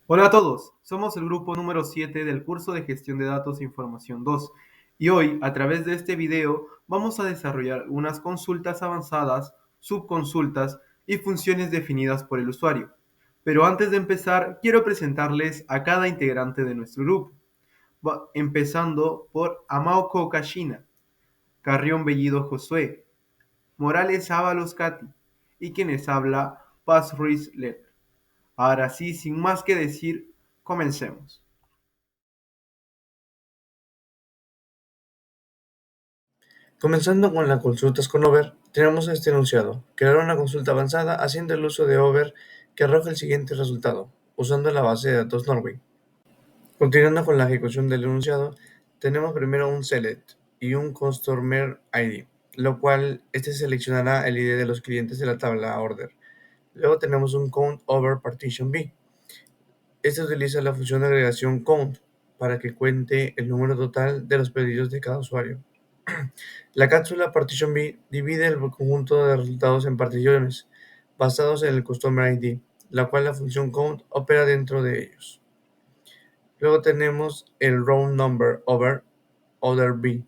Hola a todos, somos el grupo número 7 del curso de Gestión de Datos e Información 2 y hoy, a través de este video, vamos a desarrollar unas consultas avanzadas, subconsultas y funciones definidas por el usuario. Pero antes de empezar, quiero presentarles a cada integrante de nuestro grupo, empezando por Amaoko Kashina, Carrión Bellido Josué, Morales Ábalos Katy y quienes habla Paz Ruiz Let. Ahora sí, sin más que decir, comencemos. Comenzando con las consultas con Over, tenemos este enunciado: crear una consulta avanzada haciendo el uso de Over que arroja el siguiente resultado, usando la base de datos Norway. Continuando con la ejecución del enunciado, tenemos primero un select y un customer ID, lo cual este seleccionará el ID de los clientes de la tabla order. Luego tenemos un count over partition B. Este utiliza la función de agregación count para que cuente el número total de los pedidos de cada usuario. La cápsula Partition B divide el conjunto de resultados en particiones basados en el Customer ID, la cual la función count opera dentro de ellos. Luego tenemos el round number over order B.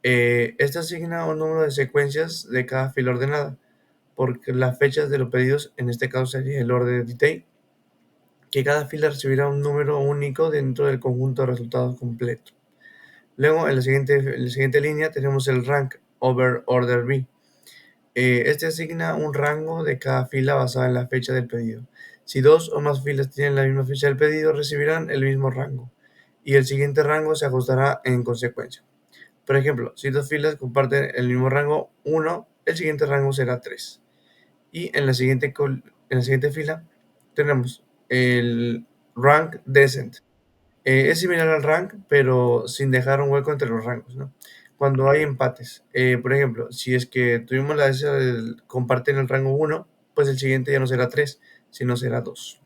Este asigna un número de secuencias de cada fila ordenada, porque las fechas de los pedidos, en este caso sería el order detail, que cada fila recibirá un número único dentro del conjunto de resultados completo. Luego, en la siguiente línea tenemos el rank over order B. Este asigna un rango de cada fila basado en la fecha del pedido. Si dos o más filas tienen la misma fecha del pedido, recibirán el mismo rango, y el siguiente rango se ajustará en consecuencia. Por ejemplo, si dos filas comparten el mismo rango 1, el siguiente rango será 3. Y en la siguiente fila tenemos el rank descent. Es similar al rank, pero sin dejar un hueco entre los rangos, ¿no? Cuando hay empates, por ejemplo, si es que tuvimos la esa del comparten el rango 1, pues el siguiente ya no será 3, sino será 2.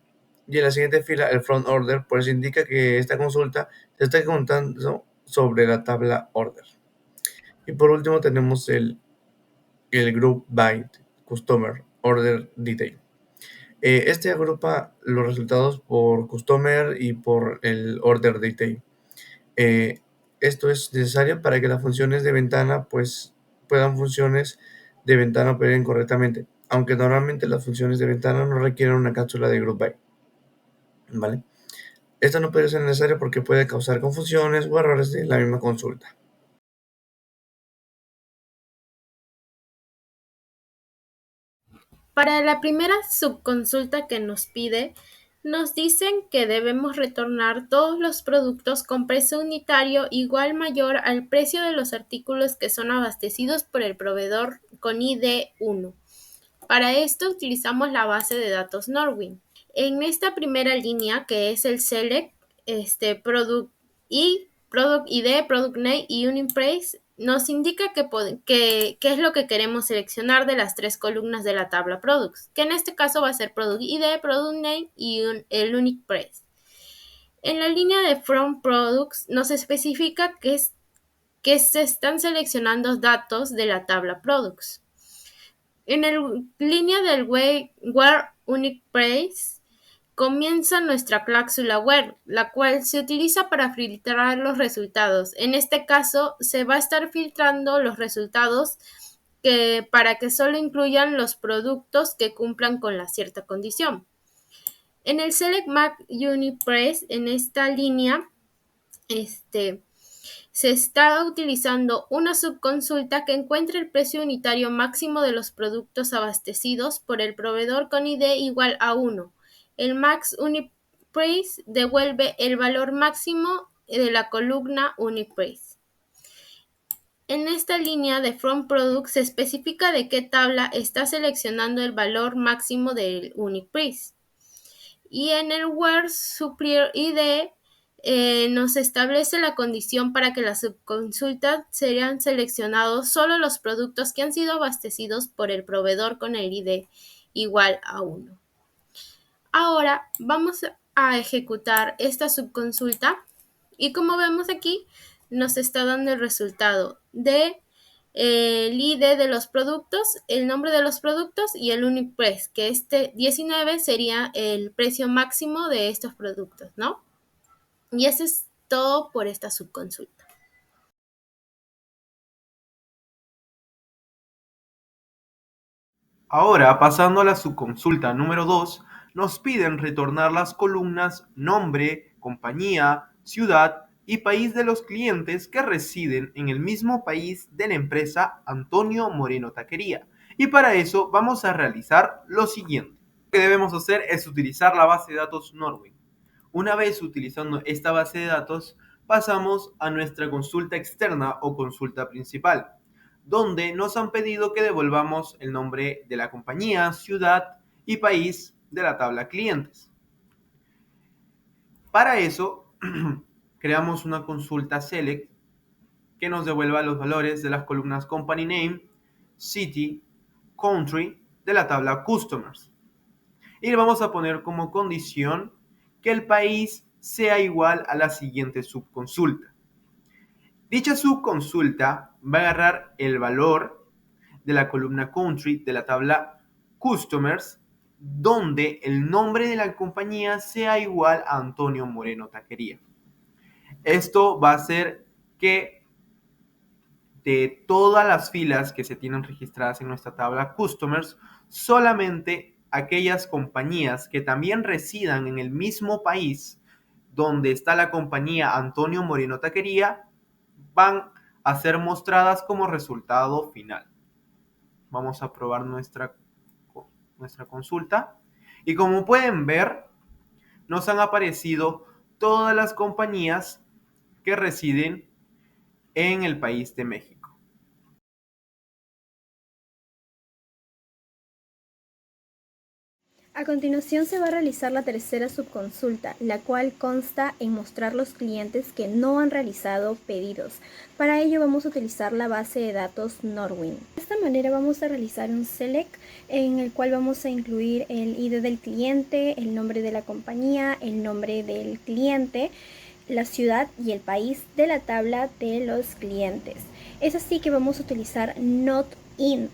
Y en la siguiente fila, el front order, pues indica que esta consulta se está contando sobre la tabla order. Y por último tenemos el group by customer order detail. Este agrupa los resultados por customer y por el order detail. Eh, Esto es necesario para que las funciones de ventana funciones de ventana operen correctamente, aunque normalmente las funciones de ventana no requieren una cápsula de group by, ¿vale? Esto no puede ser necesario porque puede causar confusiones o errores de la misma consulta. Para la primera subconsulta que nos pide, nos dicen que debemos retornar todos los productos con precio unitario igual o mayor al precio de los artículos que son abastecidos por el proveedor con ID 1. Para esto utilizamos la base de datos Norwin. En esta primera línea, que es el select, product y product ID, product name y unit price, nos indica qué es lo que queremos seleccionar de las tres columnas de la tabla products, que en este caso va a ser product ID, product name y el unit price. En la línea de from products nos especifica que se están seleccionando datos de la tabla products. En la línea del where unit price comienza nuestra cláusula where, la cual se utiliza para filtrar los resultados. En este caso, se va a estar filtrando los resultados para que solo incluyan los productos que cumplan con la cierta condición. En el Select Map Unit Price, en esta línea, se está utilizando una subconsulta que encuentre el precio unitario máximo de los productos abastecidos por el proveedor con ID igual a 1. El Max Unit Price devuelve el valor máximo de la columna Unit Price. En esta línea de From Product se especifica de qué tabla está seleccionando el valor máximo del Unit Price. Y en el Where Supplier ID nos establece la condición para que la subconsulta sean seleccionados solo los productos que han sido abastecidos por el proveedor con el ID igual a 1. Ahora vamos a ejecutar esta subconsulta y como vemos aquí nos está dando el resultado de el ID de los productos, el nombre de los productos y el unit price, que este 19 sería el precio máximo de estos productos, ¿no? Y eso es todo por esta subconsulta. Ahora, pasando a la subconsulta número 2, nos piden retornar las columnas nombre, compañía, ciudad y país de los clientes que residen en el mismo país de la empresa Antonio Moreno Taquería. Y para eso vamos a realizar lo siguiente. Lo que debemos hacer es utilizar la base de datos Norwin. Una vez utilizando esta base de datos, pasamos a nuestra consulta externa o consulta principal, donde nos han pedido que devolvamos el nombre de la compañía, ciudad y país de la tabla clientes. Para eso, creamos una consulta select que nos devuelva los valores de las columnas company name, city, country de la tabla customers. Y le vamos a poner como condición que el país sea igual a la siguiente subconsulta. Dicha subconsulta va a agarrar el valor de la columna country de la tabla customers, donde el nombre de la compañía sea igual a Antonio Moreno Taquería. Esto va a hacer que de todas las filas que se tienen registradas en nuestra tabla customers, solamente aquellas compañías que también residan en el mismo país donde está la compañía Antonio Moreno Taquería van a ser mostradas como resultado final. Vamos a probar nuestra consulta y como pueden ver, nos han aparecido todas las compañías que residen en el país de México. A continuación se va a realizar la tercera subconsulta, la cual consta en mostrar los clientes que no han realizado pedidos. Para ello vamos a utilizar la base de datos Norwin. De esta manera vamos a realizar un select en el cual vamos a incluir el ID del cliente, el nombre de la compañía, el nombre del cliente, la ciudad y el país de la tabla de los clientes. Es así que vamos a utilizar not in,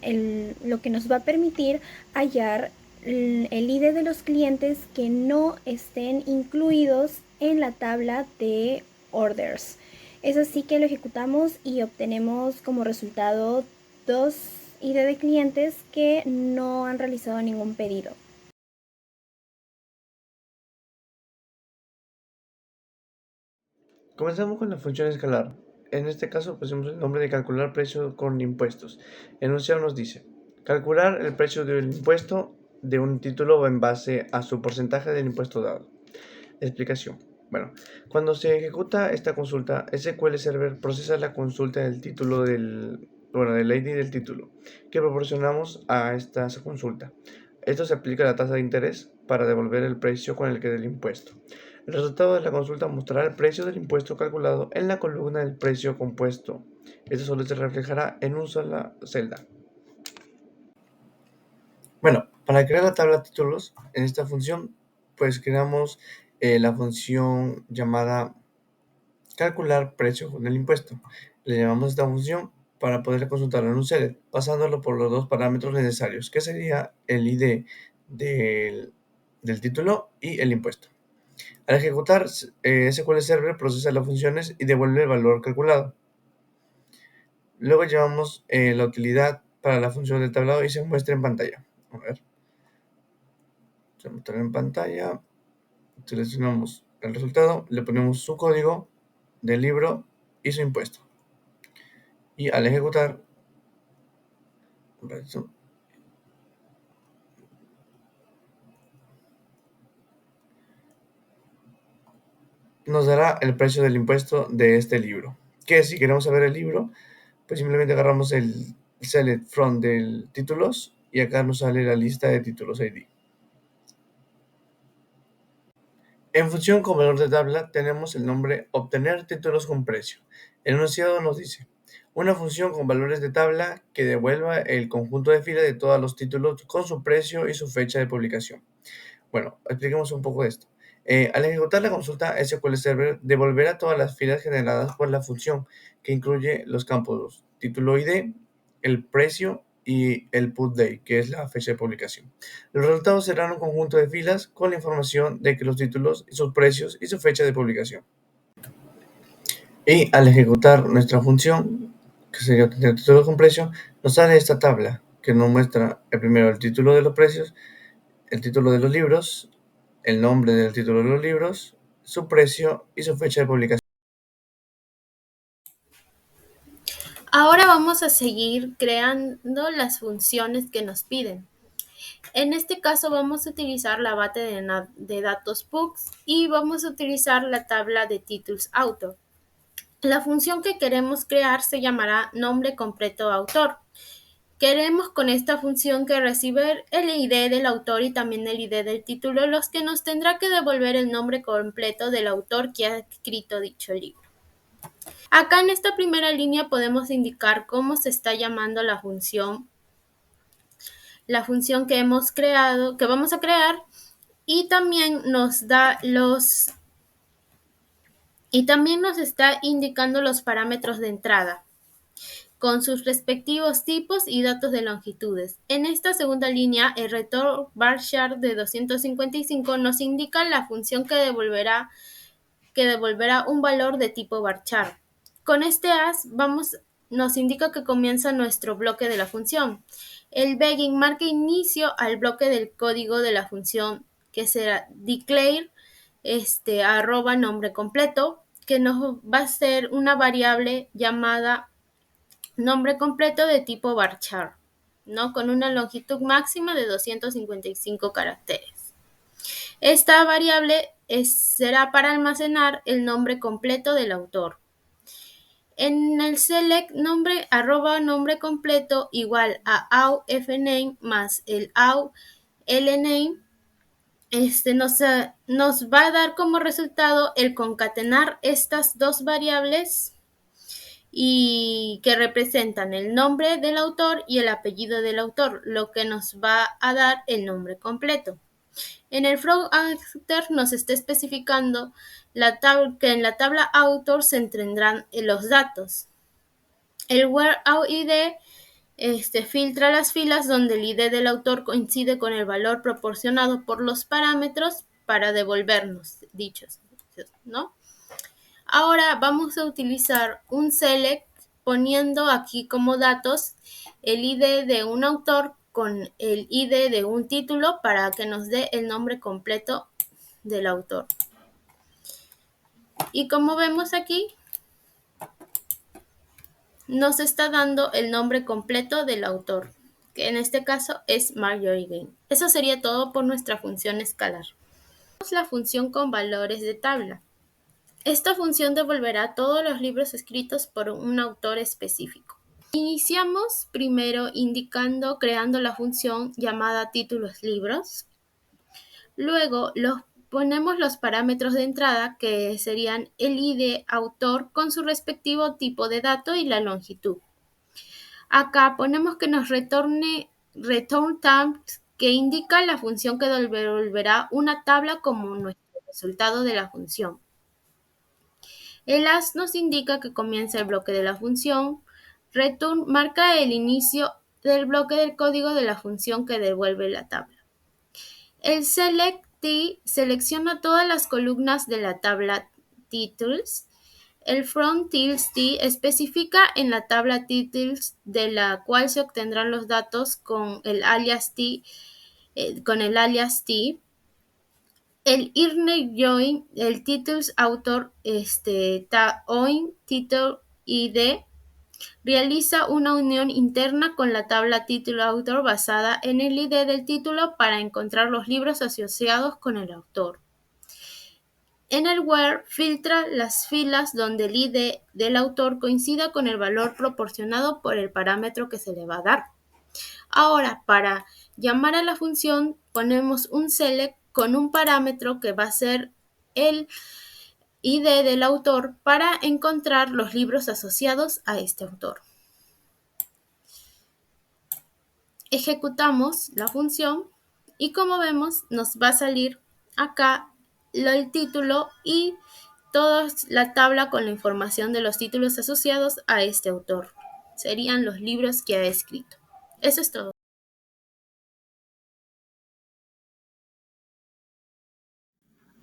lo que nos va a permitir hallar el ID de los clientes que no estén incluidos en la tabla de orders. Es así que lo ejecutamos y obtenemos como resultado 2 ID de clientes que no han realizado ningún pedido. Comenzamos con la función escalar. En este caso pusimos el nombre de calcular precio con impuestos. El enunciado nos dice, calcular el precio del impuesto de un título en base a su porcentaje del impuesto dado. Explicación. Bueno, cuando se ejecuta esta consulta, SQL Server procesa la consulta del título del ID del título que proporcionamos a esta consulta. Esto se aplica a la tasa de interés para devolver el precio con el que del impuesto. El resultado de la consulta mostrará el precio del impuesto calculado en la columna del precio compuesto. Esto solo se reflejará en una sola celda. Bueno, para crear la tabla de títulos en esta función, pues creamos la función llamada calcular precio con el impuesto. Le llamamos esta función para poder consultarlo en un select, pasándolo por los dos parámetros necesarios, que sería el ID del título y el impuesto. Al ejecutar, SQL Server procesa las funciones y devuelve el valor calculado. Luego llevamos la utilidad para la función del tablado y se muestra en pantalla. A ver. Se muestra en pantalla. Seleccionamos el resultado, le ponemos su código del libro y su impuesto. Y al ejecutar, nos dará el precio del impuesto de este libro. Que si queremos saber el libro, pues simplemente agarramos el select from del títulos y acá nos sale la lista de títulos ID. En función con valor de tabla tenemos el nombre obtener títulos con precio. El enunciado nos dice, una función con valores de tabla que devuelva el conjunto de filas de todos los títulos con su precio y su fecha de publicación. Bueno, expliquemos un poco de esto. Al ejecutar la consulta, SQL Server devolverá todas las filas generadas por la función, que incluye los campos título ID, el precio y el put date, que es la fecha de publicación. Los resultados serán un conjunto de filas con la información de que los títulos, sus precios y su fecha de publicación. Y al ejecutar nuestra función, que sería obtener títulos con precio, nos sale esta tabla que nos muestra primero el título de los precios, el título de los libros, el nombre del título de los libros, su precio y su fecha de publicación. Ahora vamos a seguir creando las funciones que nos piden. En este caso vamos a utilizar la base de datos books y vamos a utilizar la tabla de títulos autor. La función que queremos crear se llamará nombre completo autor. Queremos con esta función que reciba el ID del autor y también el ID del título, los que nos tendrá que devolver el nombre completo del autor que ha escrito dicho libro. Acá en esta primera línea podemos indicar cómo se está llamando la función que hemos creado, que vamos a crear, y también nos da nos está indicando los parámetros de entrada con sus respectivos tipos y datos de longitudes. En esta segunda línea, el return varchar de 255 nos indica la función que devolverá un valor de tipo varchar. Con este as nos indica que comienza nuestro bloque de la función. El begin marca inicio al bloque del código de la función, que será declare arroba nombre completo, que nos va a ser una variable llamada nombre completo de tipo varchar, ¿no? Con una longitud máxima de 255 caracteres. Esta variable será para almacenar el nombre completo del autor. En el select arroba nombre completo igual a au fname más el au lname, nos va a dar como resultado el concatenar estas dos variables y que representan el nombre del autor y el apellido del autor, lo que nos va a dar el nombre completo. En el from author nos está especificando que en la tabla author se tendrán los datos. El where out ID filtra las filas donde el ID del autor coincide con el valor proporcionado por los parámetros para devolvernos dichos, ¿no? Ahora vamos a utilizar un select poniendo aquí como datos el ID de un autor con el ID de un título para que nos dé el nombre completo del autor. Y como vemos aquí, nos está dando el nombre completo del autor, que en este caso es Marjorie Game. Eso sería todo por nuestra función escalar. La función con valores de tabla. Esta función devolverá todos los libros escritos por un autor específico. Iniciamos primero creando la función llamada títulos libros. Luego ponemos los parámetros de entrada que serían el ID autor con su respectivo tipo de dato y la longitud. Acá ponemos que nos return tab, que indica la función que devolverá una tabla como nuestro resultado de la función. El as nos indica que comienza el bloque de la función. Return marca el inicio del bloque del código de la función que devuelve la tabla. El select t selecciona todas las columnas de la tabla titles. El from tilde t especifica en la tabla titles de la cual se obtendrán los datos con el alias t. El inner join, el titles autor, oin title id, realiza una unión interna con la tabla título autor basada en el ID del título para encontrar los libros asociados con el autor. En el where filtra las filas donde el ID del autor coincida con el valor proporcionado por el parámetro que se le va a dar. Ahora, para llamar a la función, ponemos un select con un parámetro que va a ser el ID del autor para encontrar los libros asociados a este autor. Ejecutamos la función y como vemos nos va a salir acá el título y toda la tabla con la información de los títulos asociados a este autor. serían los libros que ha escrito. Eso es todo.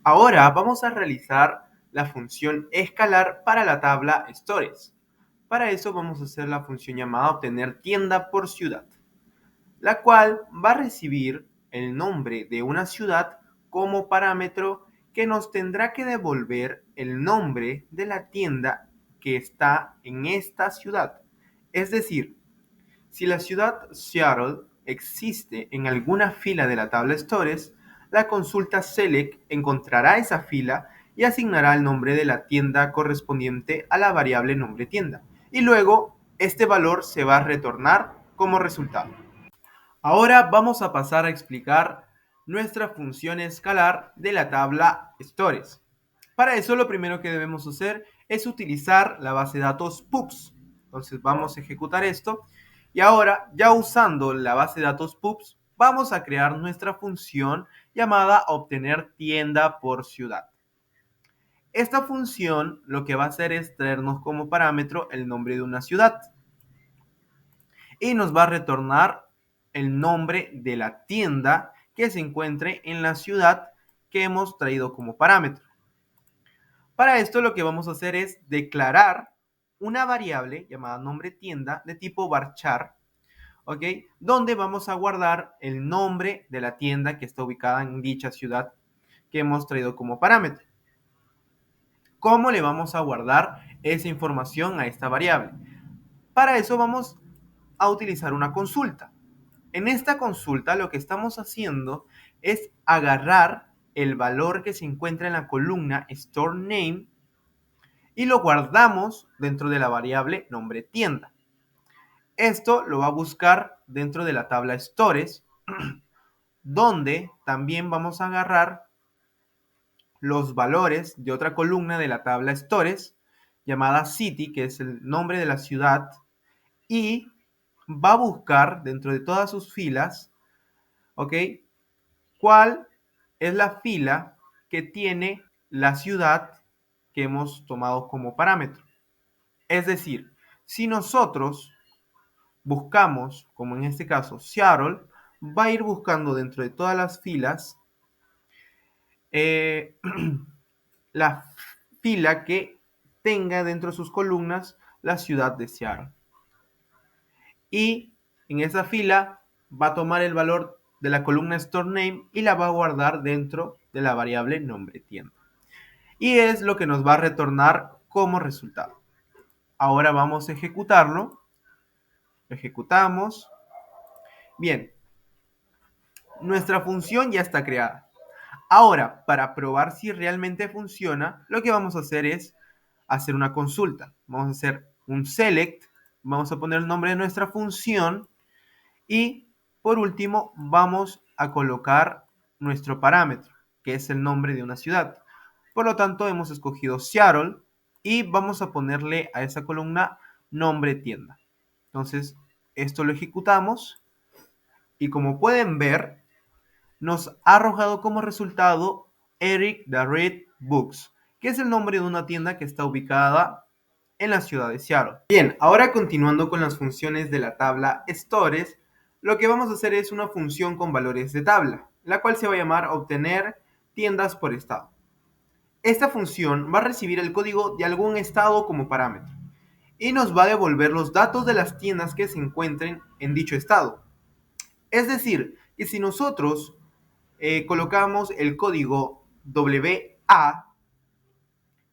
Ahora vamos a realizar la función escalar para la tabla stores. Para eso vamos a hacer la función llamada obtener tienda por ciudad, la cual va a recibir el nombre de una ciudad como parámetro que nos tendrá que devolver el nombre de la tienda que está en esta ciudad. Es decir, si la ciudad Seattle existe en alguna fila de la tabla Stores, la consulta select encontrará esa fila y asignará el nombre de la tienda correspondiente a la variable nombre tienda. Y luego, este valor se va a retornar como resultado. Ahora vamos a pasar a explicar nuestra función escalar de la tabla Stores. Para eso lo primero que debemos hacer es utilizar la base de datos pups. Entonces vamos a ejecutar esto y ahora ya usando la base de datos pups vamos a crear nuestra función llamada obtener tienda por ciudad. Esta función lo que va a hacer es traernos como parámetro el nombre de una ciudad y nos va a retornar el nombre de la tienda que se encuentre en la ciudad que hemos traído como parámetro. Para esto lo que vamos a hacer es declarar una variable llamada nombre tienda de tipo varchar, ¿ok? Donde vamos a guardar el nombre de la tienda que está ubicada en dicha ciudad que hemos traído como parámetro. ¿Cómo le vamos a guardar esa información a esta variable? Para eso vamos a utilizar una consulta. En esta consulta lo que estamos haciendo es agarrar el valor que se encuentra en la columna store name y lo guardamos dentro de la variable nombre tienda. Esto lo va a buscar dentro de la tabla stores, donde también vamos a agarrar los valores de otra columna de la tabla stores llamada city, que es el nombre de la ciudad, y va a buscar dentro de todas sus filas, ¿ok? ¿Cuál es la fila que tiene la ciudad que hemos tomado como parámetro? Es decir, si nosotros buscamos, como en este caso, Seattle, va a ir buscando dentro de todas las filas la fila que tenga dentro de sus columnas la ciudad de Seattle. Y en esa fila va a tomar el valor de la columna store name y la va a guardar dentro de la variable nombre tienda. Y es lo que nos va a retornar como resultado. Ahora vamos a ejecutarlo. Lo ejecutamos. Bien, nuestra función ya está creada. Ahora, para probar si realmente funciona, lo que vamos a hacer es hacer una consulta. Vamos a hacer un select, vamos a poner el nombre de nuestra función y por último vamos a colocar nuestro parámetro, que es el nombre de una ciudad. Por lo tanto, hemos escogido Seattle y vamos a ponerle a esa columna nombre tienda. Entonces, esto lo ejecutamos y como pueden ver, nos ha arrojado como resultado Eric the Red Books, que es el nombre de una tienda que está ubicada en la ciudad de Seattle. Bien, ahora continuando con las funciones de la tabla Stores, lo que vamos a hacer es una función con valores de tabla, la cual se va a llamar obtener tiendas por estado. Esta función va a recibir el código de algún estado como parámetro y nos va a devolver los datos de las tiendas que se encuentren en dicho estado. Es decir, que si nosotros colocamos el código WA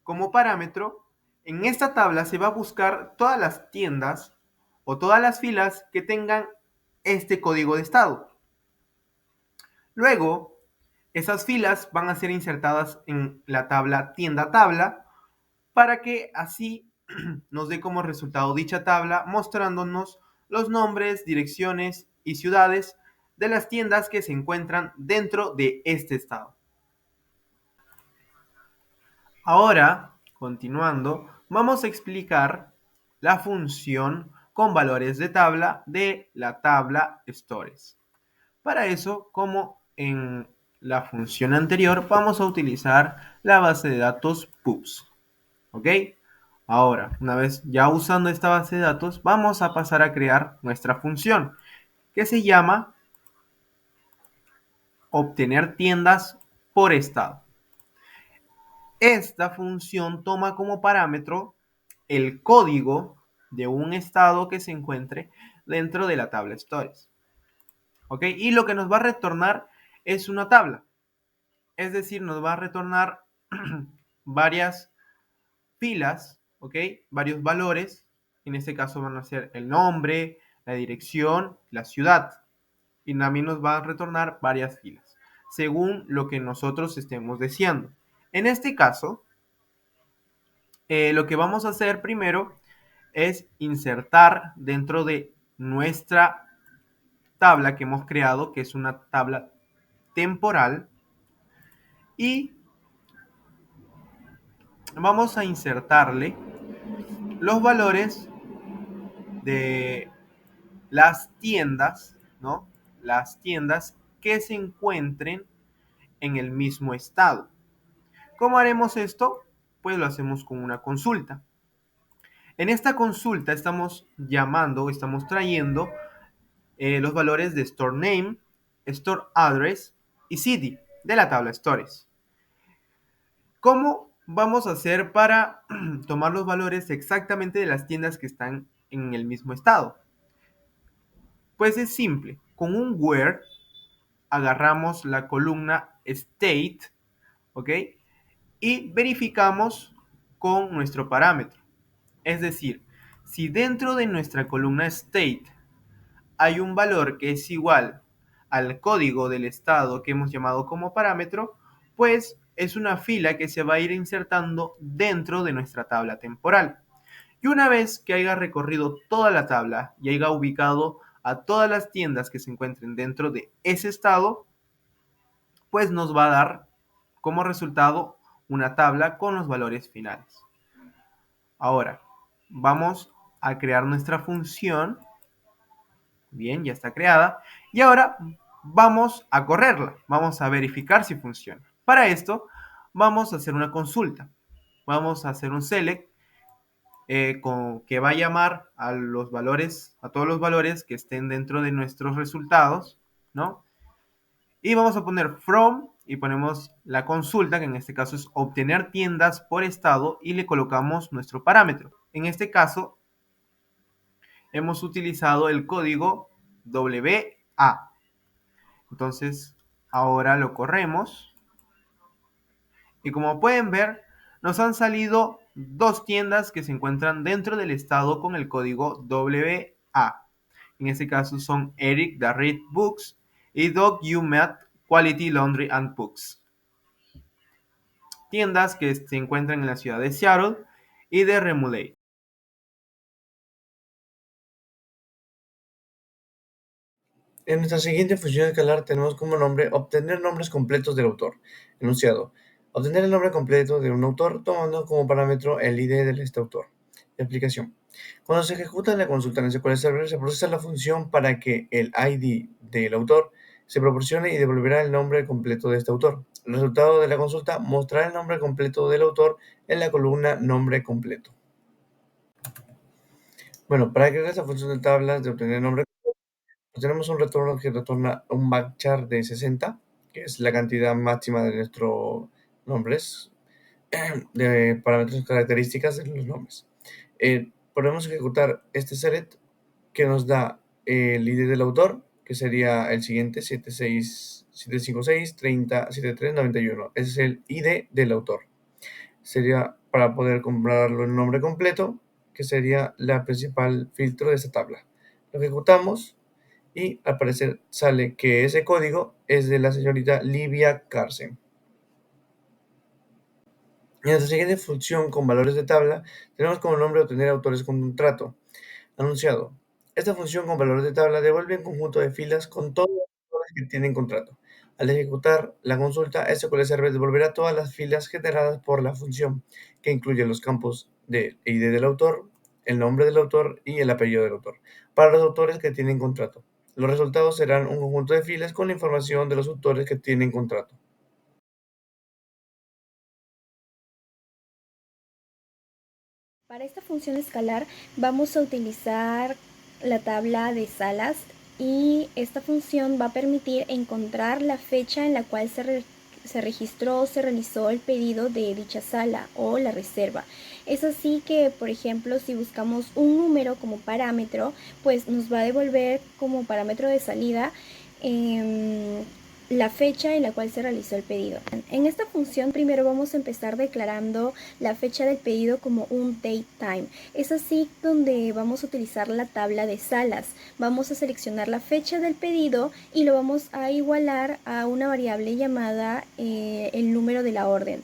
como parámetro, en esta tabla se va a buscar todas las tiendas o todas las filas que tengan este código de estado. Luego, esas filas van a ser insertadas en la tabla tienda tabla para que así nos dé como resultado dicha tabla mostrándonos los nombres, direcciones y ciudades de las tiendas que se encuentran dentro de este estado. Ahora, continuando, vamos a explicar la función con valores de tabla de la tabla stores. Para eso, como en la función anterior, vamos a utilizar la base de datos pups. ¿Ok? Ahora, una vez ya usando esta base de datos, vamos a pasar a crear nuestra función, que se llama obtener tiendas por estado. Esta función toma como parámetro el código de un estado que se encuentre dentro de la tabla Stores. ¿Ok? Y lo que nos va a retornar es una tabla. Es decir, nos va a retornar varias filas, ¿ok? Varios valores. En este caso van a ser el nombre, la dirección, la ciudad. Y también nos va a retornar varias filas, según lo que nosotros estemos deseando. En este caso, lo que vamos a hacer primero es insertar dentro de nuestra tabla que hemos creado, que es una tabla temporal, y vamos a insertarle los valores de las tiendas, ¿no? Las tiendas que se encuentren en el mismo estado. ¿Cómo haremos esto? Pues lo hacemos con una consulta. En esta consulta estamos llamando, estamos trayendo los valores de store name, store address y city de la tabla stores. ¿Cómo vamos a hacer para tomar los valores exactamente de las tiendas que están en el mismo estado? Pues es simple, con un where agarramos la columna state, ¿ok? Y verificamos con nuestro parámetro. Es decir, si dentro de nuestra columna state hay un valor que es igual al código del estado que hemos llamado como parámetro, pues es una fila que se va a ir insertando dentro de nuestra tabla temporal. Y una vez que haya recorrido toda la tabla y haya ubicado a todas las tiendas que se encuentren dentro de ese estado, pues nos va a dar como resultado una tabla con los valores finales. Ahora, vamos a crear nuestra función. Bien, ya está creada. Y ahora vamos a correrla. Vamos a verificar si funciona. Para esto, vamos a hacer una consulta. Vamos a hacer un select que va a llamar a los valores, a todos los valores que estén dentro de nuestros resultados, ¿no? Y vamos a poner from y ponemos la consulta, que en este caso es obtener tiendas por estado, y le colocamos nuestro parámetro. En este caso, hemos utilizado el código WA. Entonces, ahora lo corremos. Y como pueden ver, nos han salido dos tiendas que se encuentran dentro del estado con el código WA. En este caso son Eric the Read Books y Doug You Met Quality Laundry and Books. Tiendas que se encuentran en la ciudad de Seattle y de Remoulade. En nuestra siguiente función escalar tenemos como nombre obtener nombres completos del autor. Enunciado. Obtener el nombre completo de un autor tomando como parámetro el ID de este autor. Explicación. Cuando se ejecuta la consulta en SQL Server, se procesa la función para que el ID del autor se proporcione y devolverá el nombre completo de este autor. El resultado de la consulta mostrará el nombre completo del autor en la columna nombre completo. Bueno, para crear esta función de tablas de obtener nombre, tenemos un retorno que retorna un varchar de 60, que es la cantidad máxima de nuestros nombres, de parámetros características de los nombres. Podemos ejecutar este select que nos da el ID del autor, que sería el siguiente, 756-30-73-91. Ese es el ID del autor. Sería para poder comprarlo en nombre completo, que sería la principal filtro de esta tabla. Lo ejecutamos y al parecer sale que ese código es de la señorita Livia Carson. En nuestra siguiente función con valores de tabla, tenemos como nombre obtener autores con un trato anunciado. Esta función con valores de tabla devuelve un conjunto de filas con todos los autores que tienen contrato. Al ejecutar la consulta, SQL Server devolverá todas las filas generadas por la función, que incluye los campos de ID del autor, el nombre del autor y el apellido del autor, para los autores que tienen contrato. Los resultados serán un conjunto de filas con la información de los autores que tienen contrato. Para esta función escalar vamos a utilizar la tabla de salas y esta función va a permitir encontrar la fecha en la cual se registró o se realizó el pedido de dicha sala o la reserva. Es así que, por ejemplo, si buscamos un número como parámetro, pues nos va a devolver como parámetro de salida la fecha en la cual se realizó el pedido. En esta función primero vamos a empezar declarando la fecha del pedido como un datetime. Es así donde vamos a utilizar la tabla de salas. Vamos a seleccionar la fecha del pedido y lo vamos a igualar a una variable llamada el número de la orden.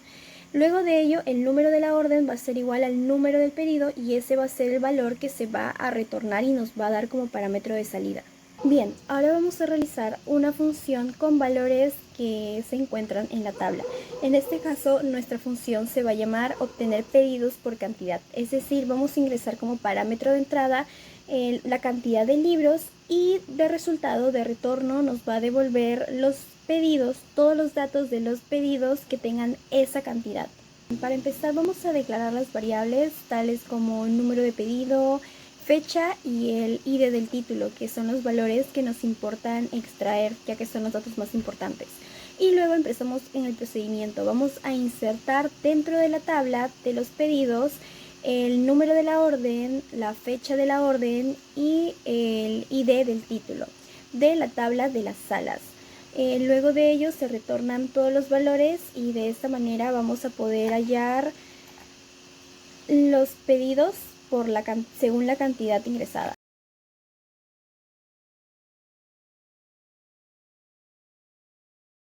Luego de ello, el número de la orden va a ser igual al número del pedido y ese va a ser el valor que se va a retornar y nos va a dar como parámetro de salida. Bien, ahora vamos a realizar una función con valores que se encuentran en la tabla. En este caso, nuestra función se va a llamar obtener pedidos por cantidad. Es decir, vamos a ingresar como parámetro de entrada la cantidad de libros y de resultado de retorno nos va a devolver los pedidos, todos los datos de los pedidos que tengan esa cantidad. Para empezar, vamos a declarar las variables tales como el número de pedido, fecha y el ID del título, que son los valores que nos importan extraer, ya que son los datos más importantes. Y luego empezamos en el procedimiento. Vamos a insertar dentro de la tabla de los pedidos el número de la orden, la fecha de la orden y el ID del título de la tabla de las salas. Luego de ello se retornan todos los valores y de esta manera vamos a poder hallar los pedidos según la cantidad ingresada.